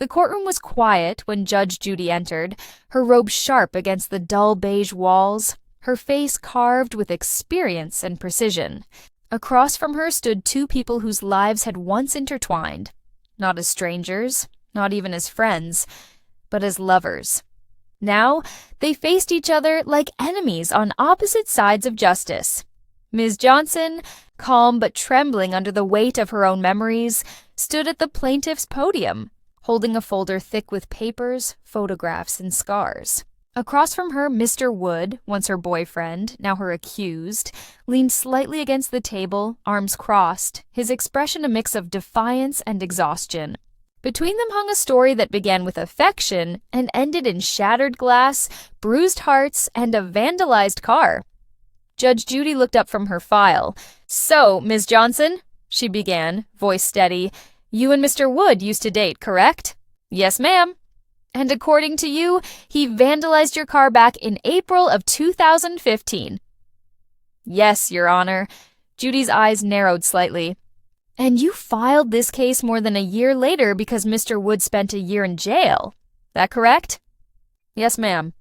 The courtroom was quiet when Judge Judy entered, her robe sharp against the dull beige walls, her face carved with experience and precision. Across from her stood two people whose lives had once intertwined, not as strangers, not even as friends, but as lovers. Now, they faced each other like enemies on opposite sides of justice. Ms. Johnson, calm but trembling under the weight of her own memories, stood at the plaintiff's podium, holding a folder thick with papers, photographs, and scars. Across from her, Mr. Wood, once her boyfriend, now her accused, leaned slightly against the table, arms crossed, his expression a mix of defiance and exhaustion. Between them hung a story that began with affection and ended in shattered glass, bruised hearts, and a vandalized car. Judge Judy looked up from her file. "So, Ms. Johnson," she began, voice steady, "you and Mr. Wood used to date, correct?" "Yes, ma'am." "And according to you, he vandalized your car back in April of 2015. "Yes, Your Honor." Judy's eyes narrowed slightly. "And you filed this case more than a year later because Mr. Wood spent a year in jail. That correct?" "Yes, ma'am."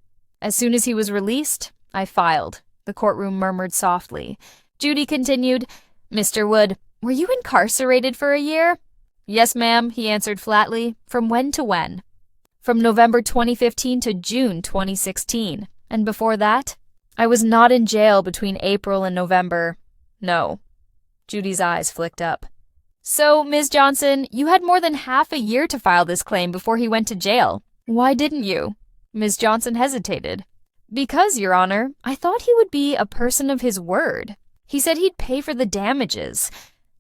"As soon as he was released, I filed," the courtroom murmured softly. Judy continued, "Mr. Wood, were you incarcerated for a year?" "Yes, ma'am," he answered flatly. "From when to when?" "From November 2015 to June 2016. And before that?" "I was not in jail between April and November. No." Judy's eyes flicked up. "So, Ms. Johnson, you had more than half a year to file this claim before he went to jail. Why didn't you?" Ms. Johnson hesitated. "Because, Your Honor, I thought he would be a person of his word. He said he'd pay for the damages.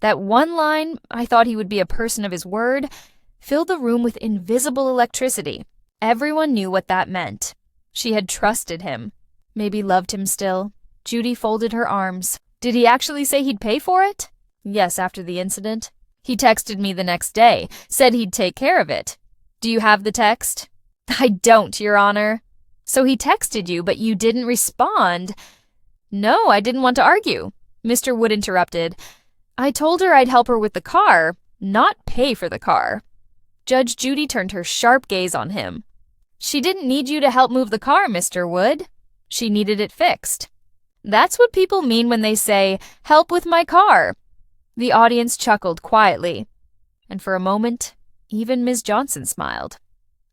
That one line, 'I thought he would be a person of his word,' filled the room with invisible electricity. Everyone knew what that meant. She had trusted him. Maybe loved him still." Judy folded her arms. "Did he actually say he'd pay for it?" "Yes, after the incident. He texted me the next day, said he'd take care of it. Do you have the text?" "I don't, Your Honor." "So he texted you, but you didn't respond." "No, I didn't want to argue." Mr. Wood interrupted. "I told her I'd help her with the car, not pay for the car." Judge Judy turned her sharp gaze on him. "She didn't need you to help move the car, Mr. Wood. She needed it fixed. That's what people mean when they say, 'Help with my car.'" The audience chuckled quietly, and for a moment, even Ms. Johnson smiled.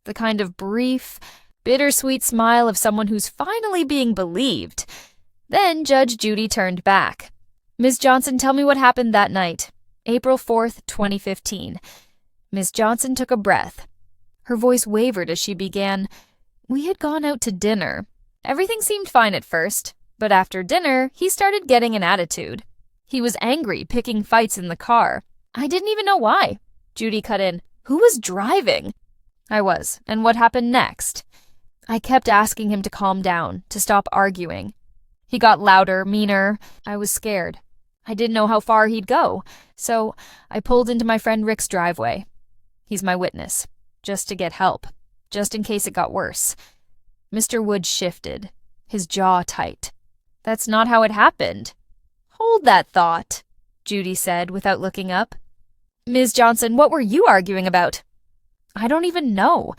The kind of brief, bittersweet smile of someone who's finally being believed. Then Judge Judy turned back. "Ms. Johnson, tell me what happened that night, April 4th, 2015. Ms. Johnson took a breath. Her voice wavered as she began, "We had gone out to dinner. Everything seemed fine at first, but after dinner, he started getting an attitude. He was angry, picking fights in the car. I didn't even know why." Judy cut in, "Who was driving?" "I was. And what happened next?" "I kept asking him to calm down, to stop arguing. He got louder, meaner. I was scared. I didn't know how far he'd go, so I pulled into my friend Rick's driveway. He's my witness, just to get help, just in case it got worse." Mr. Wood shifted, his jaw tight. "That's not how it happened." "Hold that thought," Judy said without looking up. "Ms. Johnson, what were you arguing about?" "I don't even know.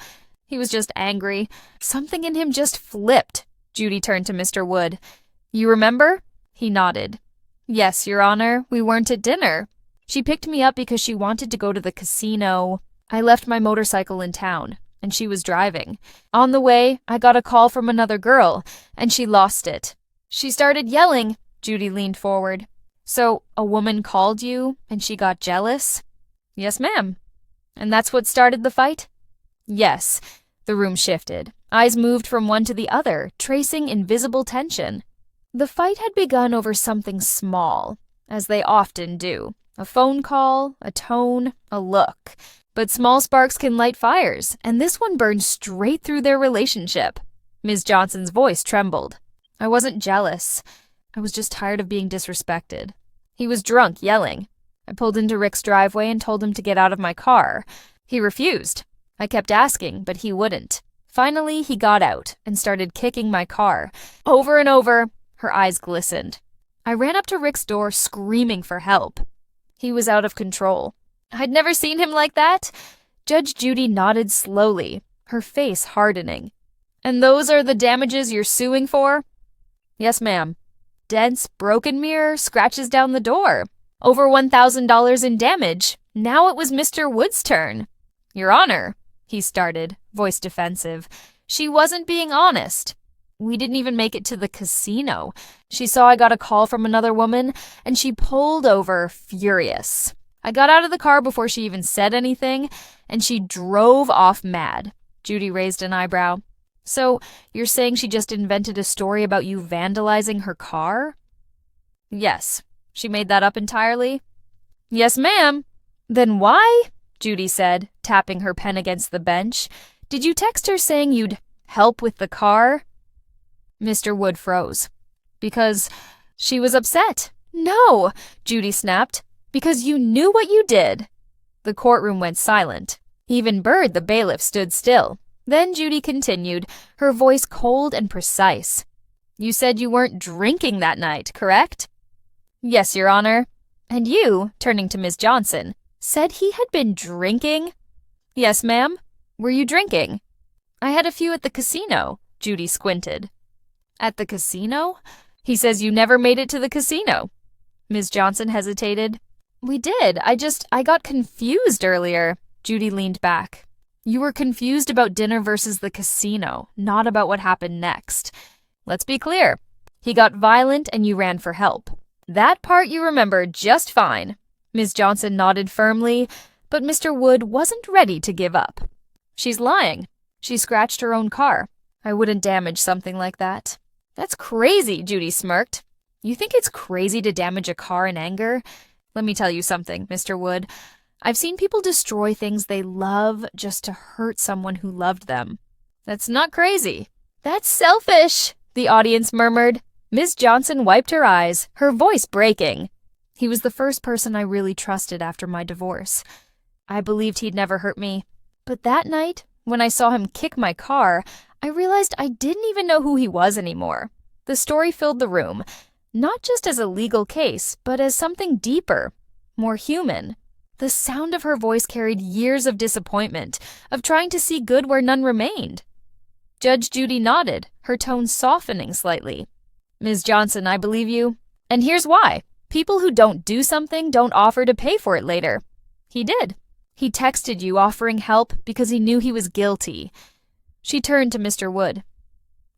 He was just angry. Something in him just flipped." Judy turned to Mr. Wood. "You remember?" He nodded. "Yes, Your Honor, we weren't at dinner. She picked me up because she wanted to go to the casino. I left my motorcycle in town, and she was driving. On the way, I got a call from another girl, and she lost it. She started yelling." Judy leaned forward. "So, a woman called you, and she got jealous?" "Yes, ma'am." "And that's what started the fight?" "Yes." The room shifted. Eyes moved from one to the other, tracing invisible tension. The fight had begun over something small, as they often do. A phone call, a tone, a look. But small sparks can light fires, and this one burned straight through their relationship. Ms. Johnson's voice trembled. "I wasn't jealous. I was just tired of being disrespected. He was drunk, yelling. I pulled into Rick's driveway and told him to get out of my car. He refused. I kept asking, but he wouldn't. Finally, he got out and started kicking my car. Over and over." Her eyes glistened. "I ran up to Rick's door screaming for help. He was out of control. I'd never seen him like that. Judge Judy nodded slowly, her face hardening. And those are the damages you're suing for? Yes, ma'am. Dents, broken mirror, scratches down the door. Over $1,000 in damage. Now it was Mr. Wood's turn. Your Honor, he started, voice defensive. She wasn't being honest. We didn't even make it to the casino. She saw I got a call from another woman, and she pulled over, furious. I got out of the car before she even said anything, and she drove off mad. Judy raised an eyebrow. So, you're saying she just invented a story about you vandalizing her car? Yes. She made that up entirely? Yes, ma'am. Then why? Judy said, tapping her pen against the bench. Did you text her saying you'd help with the car? Mr. Wood froze. Because she was upset. No, Judy snapped. Because you knew what you did. The courtroom went silent. Even Bird, the bailiff, stood still. Then Judy continued, her voice cold and precise. You said you weren't drinking that night, correct? Yes, Your Honor. And you, turning to Ms. Johnson, said he had been drinking? Yes, ma'am. Were you drinking? I had a few at the casino, Judy squinted. At the casino? He says you never made it to the casino. Ms. Johnson hesitated. We did. I got confused earlier. Judy leaned back. You were confused about dinner versus the casino, not about what happened next. Let's be clear. He got violent and you ran for help. That part you remember just fine. Ms. Johnson nodded firmly, but Mr. Wood wasn't ready to give up. She's lying. She scratched her own car. I wouldn't damage something like that. That's crazy, Judy smirked. You think it's crazy to damage a car in anger? Let me tell you something, Mr. Wood. I've seen people destroy things they love just to hurt someone who loved them. That's not crazy. That's selfish, the audience murmured. Ms. Johnson wiped her eyes, her voice breaking. He was the first person I really trusted after my divorce. I believed he'd never hurt me. But that night, when I saw him kick my car, I realized I didn't even know who he was anymore. The story filled the room, not just as a legal case, but as something deeper, more human. The sound of her voice carried years of disappointment, of trying to see good where none remained. Judge Judy nodded, her tone softening slightly. Ms. Johnson, I believe you. And here's why. People who don't do something don't offer to pay for it later. He did. He texted you offering help because he knew he was guilty. She turned to Mr. Wood.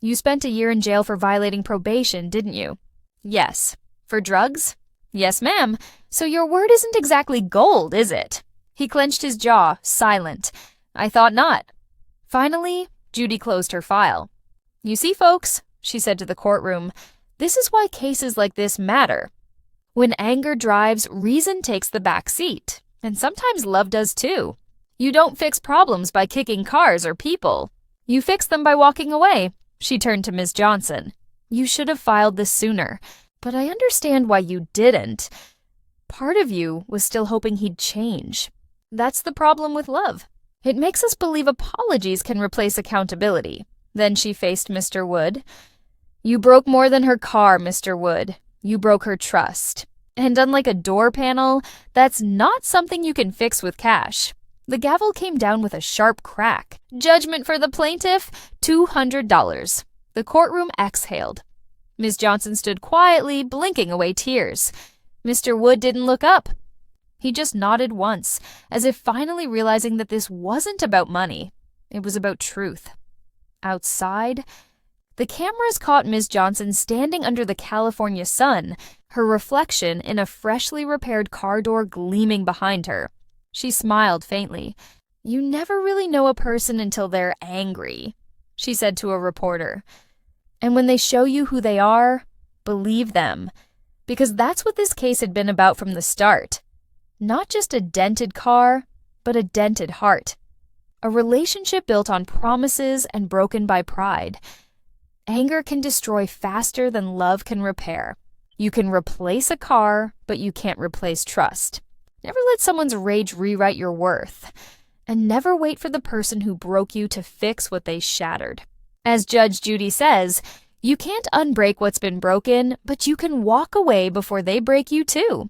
You spent a year in jail for violating probation, didn't you? Yes. For drugs? Yes, ma'am. So your word isn't exactly gold, is it? He clenched his jaw, silent. I thought not. Finally, Judy closed her file. You see, folks, she said to the courtroom, this is why cases like this matter. When anger drives, reason takes the back seat. And sometimes love does too. You don't fix problems by kicking cars or people. You fix them by walking away. She turned to Ms. Johnson. You should have filed this sooner, but I understand why you didn't. Part of you was still hoping he'd change. That's the problem with love. It makes us believe apologies can replace accountability. Then she faced Mr. Wood. You broke more than her car, Mr. Wood. You broke her trust. And unlike a door panel, that's not something you can fix with cash. The gavel came down with a sharp crack. Judgment for the plaintiff, $200. The courtroom exhaled. Ms. Johnson stood quietly, blinking away tears. Mr. Wood didn't look up. He just nodded once, as if finally realizing that this wasn't about money. It was about truth. Outside, the cameras caught Ms. Johnson standing under the California sun, her reflection in a freshly repaired car door gleaming behind her. She smiled faintly. You never really know a person until they're angry, she said to a reporter. And when they show you who they are, believe them. Because that's what this case had been about from the start. Not just a dented car, but a dented heart. A relationship built on promises and broken by pride. Anger can destroy faster than love can repair. You can replace a car, but you can't replace trust. Never let someone's rage rewrite your worth. And never wait for the person who broke you to fix what they shattered. As Judge Judy says, you can't unbreak what's been broken, but you can walk away before they break you too.